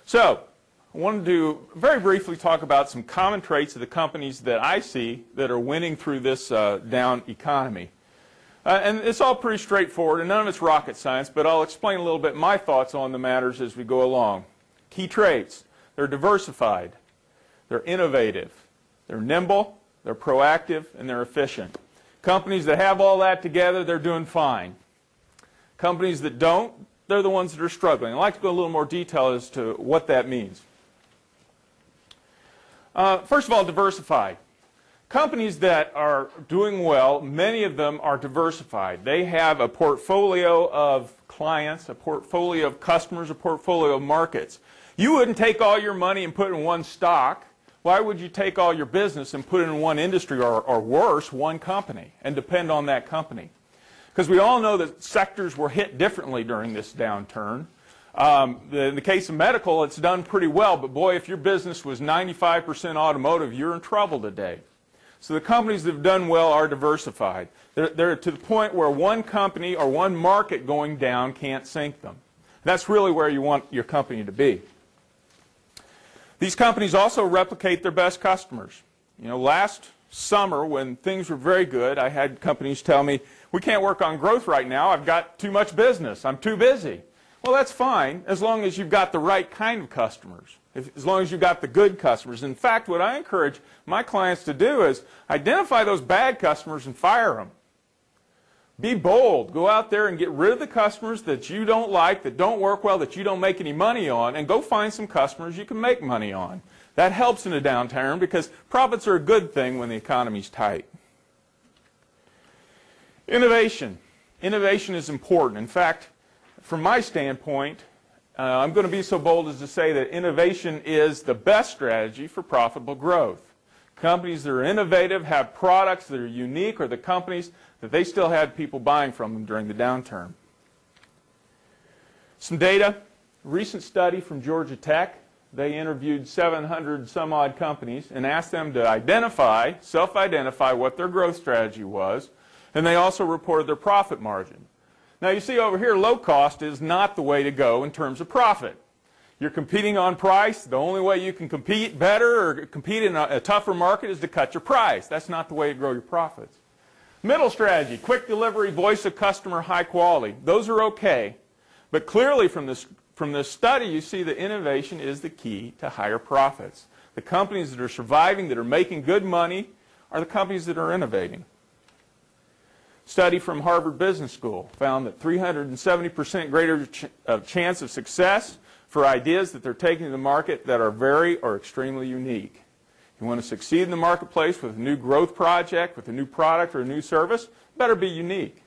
So, I wanted to very briefly talk about some common traits of the companies that I see that are winning through this down economy. And it's all pretty straightforward, and none of it's rocket science, but I'll explain a little bit my thoughts on the matters as we go along. Key traits: they're diversified, they're innovative, they're nimble, they're proactive, and they're efficient. Companies that have all that together, they're doing fine. Companies that don't, they're the ones that are struggling. I'd like to go a little more detail as to what that means. First of all, diversified. Companies that are doing well, many of them are diversified. They have a portfolio of clients, a portfolio of customers, a portfolio of markets. You wouldn't take all your money and put it in one stock. Why would you take all your business and put it in one industry, or worse, one company, and depend on that company? Because we all know that sectors were hit differently during this downturn. In the case of medical, it's done pretty well, but boy, if your business was 95% automotive, you're in trouble today. So the companies that have done well are diversified. They're to the point where one company or one market going down can't sink them. That's really where you want your company to be. These companies also replicate their best customers. You know, last summer when things were very good, I had companies tell me, we can't work on growth right now, I've got too much business, I'm too busy. Well, that's fine as long as you've got the right kind of customers, as long as you've got the good customers. In fact, what I encourage my clients to do is identify those bad customers and fire them. Be bold. Go out there and get rid of the customers that you don't like, that don't work well, that you don't make any money on, and go find some customers you can make money on. That helps in a downturn because profits are a good thing when the economy's tight. Innovation. Innovation is important. In fact, from my standpoint, I'm going to be so bold as to say that innovation is the best strategy for profitable growth. Companies that are innovative, have products that are unique, are the companies that they still had people buying from them during the downturn. Some data. A recent study from Georgia Tech. They interviewed 700 some odd companies and asked them to identify, self-identify what their growth strategy was, and they also reported their profit margin. Now you see over here, low cost is not the way to go in terms of profit. You're competing on price. The only way you can compete better or compete in a tougher market is to cut your price. That's not the way to grow your profits. Middle strategy, quick delivery, voice of customer, high quality. Those are okay. But clearly from this study, you see that innovation is the key to higher profits. The companies that are surviving, that are making good money, are the companies that are innovating. Study from Harvard Business School found that 370% greater chance of success for ideas that they're taking to the market that are very or extremely unique. You want to succeed in the marketplace with a new growth project, with a new product or a new service, better be unique.